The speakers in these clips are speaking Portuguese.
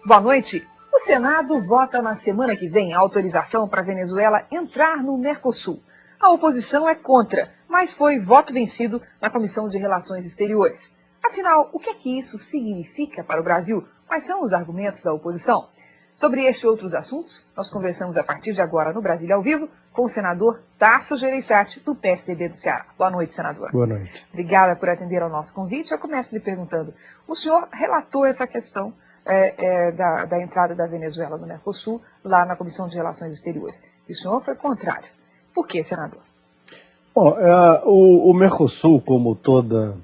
Boa noite. O Senado vota na semana que vem a autorização para a Venezuela entrar no Mercosul. A oposição é contra, mas foi voto vencido na Comissão de Relações Exteriores. Afinal, o que é que isso significa para o Brasil? Quais são os argumentos da oposição? Sobre este e outros assuntos, nós conversamos a partir de agora no Brasília ao Vivo com o senador Tasso Gereissati, do PSDB do Ceará. Boa noite, senador. Boa noite. Obrigada por atender ao nosso convite. Eu começo lhe perguntando, o senhor relatou essa questão da entrada da Venezuela no Mercosul, lá na Comissão de Relações Exteriores. E o senhor foi contrário. Por quê, senador? Bom, o Mercosul, como toda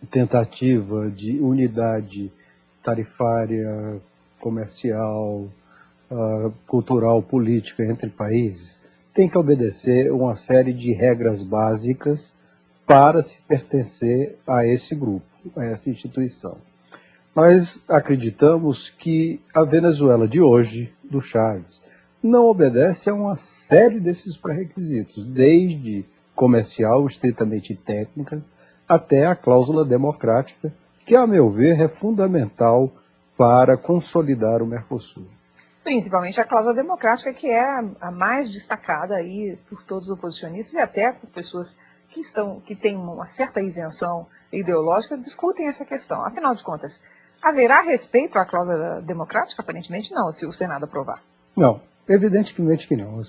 tentativa de unidade tarifária, comercial, cultural, política entre países, tem que obedecer uma série de regras básicas para se pertencer a esse grupo, a essa instituição. Nós acreditamos que a Venezuela de hoje, do Chávez, não obedece a uma série desses pré-requisitos, desde comercial, estritamente técnicas, até a cláusula democrática, que, a meu ver, é fundamental para consolidar o Mercosul. Principalmente a cláusula democrática, que é a mais destacada aí por todos os oposicionistas e até por pessoas que têm uma certa isenção ideológica, discutem essa questão. Afinal de contas, haverá respeito à cláusula democrática? Aparentemente não, se o Senado aprovar. Não, evidentemente que não.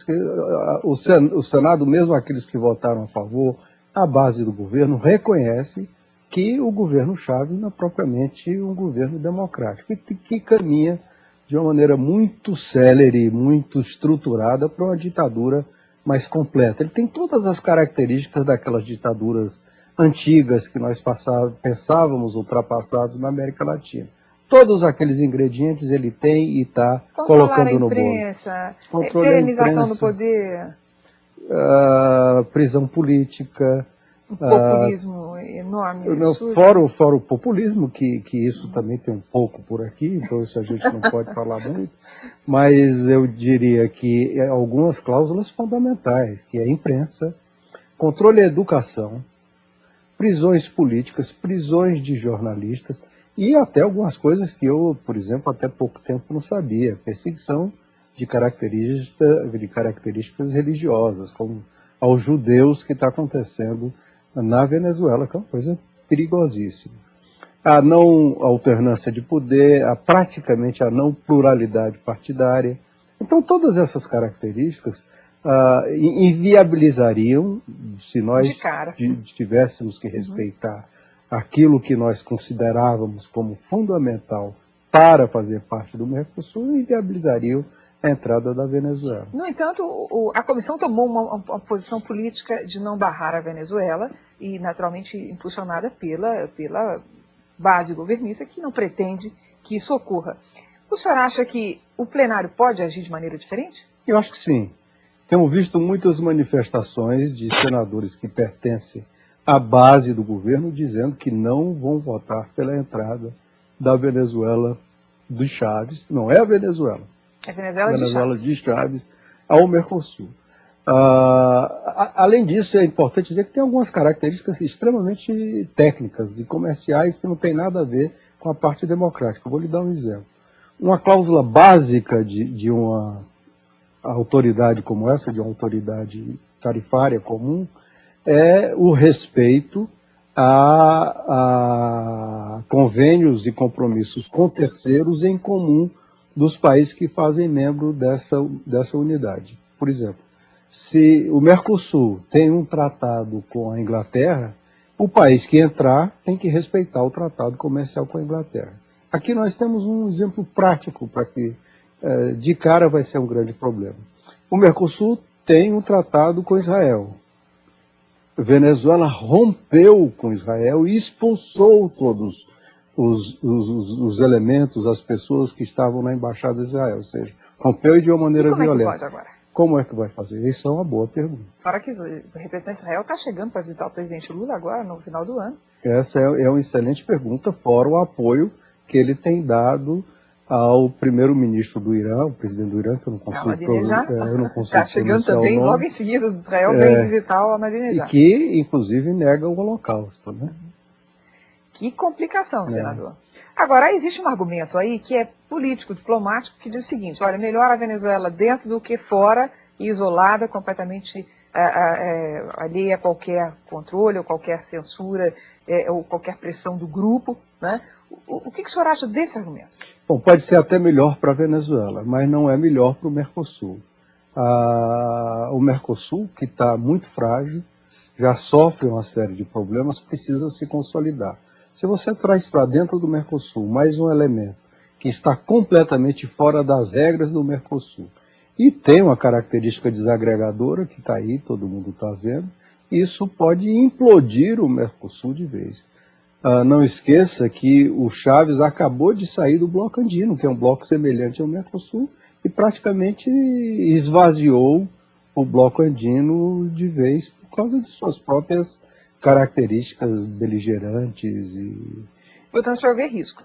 O Senado, mesmo aqueles que votaram a favor, a base do governo, reconhece que o governo Chávez não é propriamente um governo democrático, e que caminha de uma maneira muito célere, muito estruturada para uma ditadura mais completa. Ele tem todas as características daquelas ditaduras antigas que nós pensávamos ultrapassadas na América Latina. Todos aqueles ingredientes ele tem e está colocando no bolo. Controlar a imprensa, perenização do poder, prisão política, um populismo enorme. Fora o populismo, que isso também tem um pouco por aqui, então isso a gente não pode falar muito, mas eu diria que algumas cláusulas fundamentais, que é a imprensa, controle da educação, prisões políticas, prisões de jornalistas e até algumas coisas que eu, por exemplo, até pouco tempo não sabia, perseguição de características religiosas, como aos judeus, que está acontecendo na Venezuela, que é uma coisa perigosíssima. A não alternância de poder, praticamente a não pluralidade partidária. Então, todas essas características inviabilizariam, se nós tivéssemos que respeitar aquilo que nós considerávamos como fundamental para fazer parte do Mercosul, inviabilizariam a entrada da Venezuela. No entanto, a comissão tomou uma posição política de não barrar a Venezuela e, naturalmente, impulsionada pela base governista, que não pretende que isso ocorra. O senhor acha que o plenário pode agir de maneira diferente? Eu acho que sim. Temos visto muitas manifestações de senadores que pertencem à base do governo dizendo que não vão votar pela entrada da Venezuela do Chávez. Não é a Venezuela. É a Venezuela de Chávez ao Mercosul. Além disso, é importante dizer que tem algumas características extremamente técnicas e comerciais que não tem nada a ver com a parte democrática. Eu vou lhe dar um exemplo. Uma cláusula básica de uma autoridade como essa, de uma autoridade tarifária comum, é o respeito a convênios e compromissos com terceiros em comum dos países que fazem membro dessa unidade. Por exemplo, se o Mercosul tem um tratado com a Inglaterra, o país que entrar tem que respeitar o tratado comercial com a Inglaterra. Aqui nós temos um exemplo prático para que de cara vai ser um grande problema. O Mercosul tem um tratado com Israel. A Venezuela rompeu com Israel e expulsou todos os elementos, as pessoas que estavam na Embaixada de Israel, ou seja, rompeu de uma maneira violenta. Como é que pode agora? Como é que vai fazer? Isso é uma boa pergunta. Fora que o representante de Israel está chegando para visitar o presidente Lula agora, no final do ano. Essa é uma excelente pergunta, fora o apoio que ele tem dado ao primeiro-ministro do Irã, o presidente do Irã, que eu não consigo pronunciar. Está chegando também, logo em seguida, do Israel, vem visitar o Ahmadinejad. E que, inclusive, nega o Holocausto, né? Que complicação, senador. Agora, existe um argumento aí que é político, diplomático, que diz o seguinte: olha, melhor a Venezuela dentro do que fora, isolada, completamente alheia a qualquer controle, ou qualquer censura, ou qualquer pressão do grupo, né? O que o senhor acha desse argumento? Bom, pode ser até melhor para a Venezuela, mas não é melhor para o Mercosul. O Mercosul, que está muito frágil, já sofre uma série de problemas, precisa se consolidar. Se você traz para dentro do Mercosul mais um elemento que está completamente fora das regras do Mercosul e tem uma característica desagregadora que está aí, todo mundo está vendo, isso pode implodir o Mercosul de vez. Não esqueça que o Chávez acabou de sair do bloco andino, que é um bloco semelhante ao Mercosul, e praticamente esvaziou o bloco andino de vez por causa de suas próprias características beligerantes. Portanto, o senhor vê risco?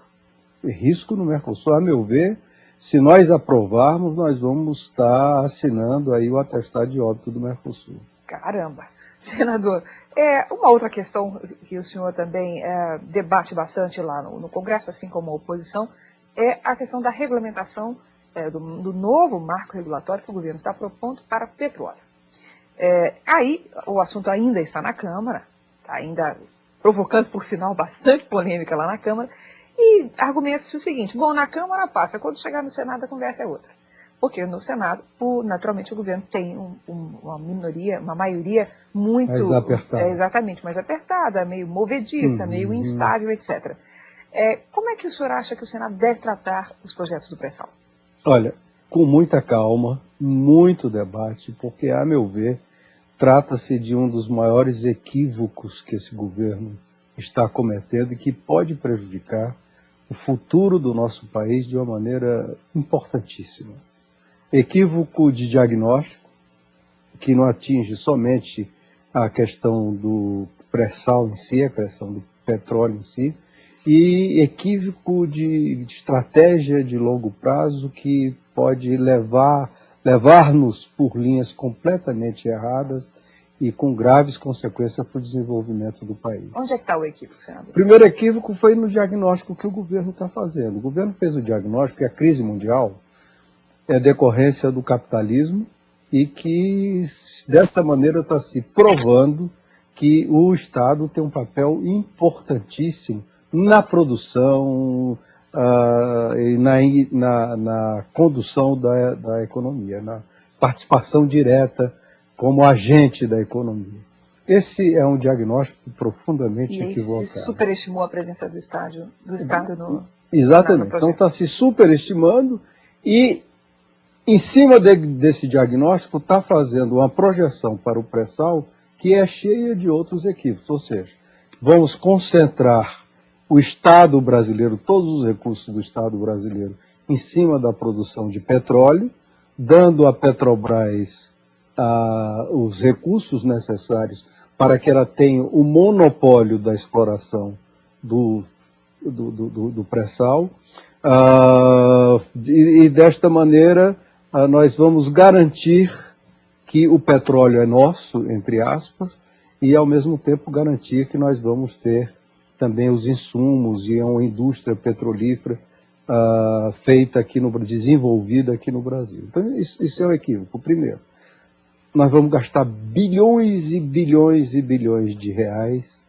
Risco no Mercosul, a meu ver, se nós aprovarmos, nós vamos estar assinando aí o atestado de óbito do Mercosul. Caramba! Senador, uma outra questão que o senhor também debate bastante lá no Congresso, assim como a oposição, é a questão da regulamentação do novo marco regulatório que o governo está propondo para o petróleo. Aí o assunto ainda está na Câmara, está ainda provocando, por sinal, bastante polêmica lá na Câmara, e argumenta-se o seguinte: bom, na Câmara passa, quando chegar no Senado a conversa é outra. Porque no Senado, naturalmente, o governo tem uma maioria muito... Mais apertada. Exatamente, mais apertada, meio movediça, meio instável, etc. Como é que o senhor acha que o Senado deve tratar os projetos do pré-sal? Olha, com muita calma, muito debate, porque, a meu ver, trata-se de um dos maiores equívocos que esse governo está cometendo e que pode prejudicar o futuro do nosso país de uma maneira importantíssima. Equívoco de diagnóstico, que não atinge somente a questão do pré-sal em si, a questão do petróleo em si, e equívoco de estratégia de longo prazo que pode levar-nos por linhas completamente erradas e com graves consequências para o desenvolvimento do país. Onde é que está o equívoco, senador? O primeiro equívoco foi no diagnóstico que o governo está fazendo. O governo fez o diagnóstico que a crise mundial é decorrência do capitalismo e que dessa maneira está se provando que o Estado tem um papel importantíssimo na produção e na condução da economia, na participação direta como agente da economia. Esse é um diagnóstico profundamente equivocado. E se superestimou a presença do Estado no... Exatamente. Então está se superestimando e, em cima desse diagnóstico, está fazendo uma projeção para o pré-sal que é cheia de outros equívocos. Ou seja, vamos concentrar o Estado brasileiro, todos os recursos do Estado brasileiro, em cima da produção de petróleo, dando à Petrobras os recursos necessários para que ela tenha o monopólio da exploração do pré-sal. E desta maneira, nós vamos garantir que o petróleo é nosso, entre aspas, e ao mesmo tempo garantir que nós vamos ter também os insumos e uma indústria petrolífera feita aqui desenvolvida aqui no Brasil. Então isso é um equívoco. Primeiro, nós vamos gastar bilhões e bilhões e bilhões de reais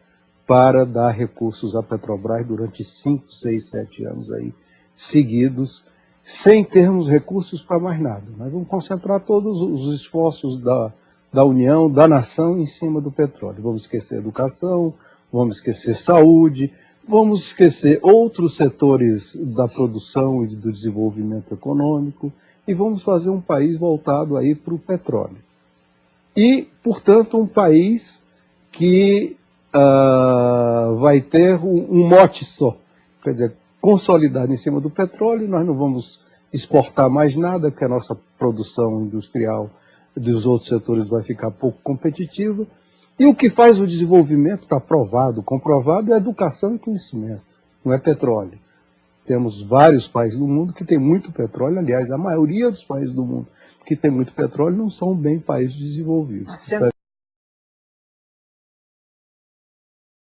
para dar recursos à Petrobras durante 5, 6, 7 anos aí seguidos, sem termos recursos para mais nada. Nós vamos concentrar todos os esforços da União, da nação, em cima do petróleo. Vamos esquecer educação, vamos esquecer saúde, vamos esquecer outros setores da produção e do desenvolvimento econômico e vamos fazer um país voltado aí para o petróleo. E, portanto, um país que vai ter um mote só, quer dizer, consolidado em cima do petróleo. Nós não vamos exportar mais nada, porque a nossa produção industrial dos outros setores vai ficar pouco competitiva. E o que faz o desenvolvimento, está provado, comprovado, é educação e conhecimento, não é petróleo. Temos vários países do mundo que têm muito petróleo, aliás, a maioria dos países do mundo que tem muito petróleo não são bem países desenvolvidos.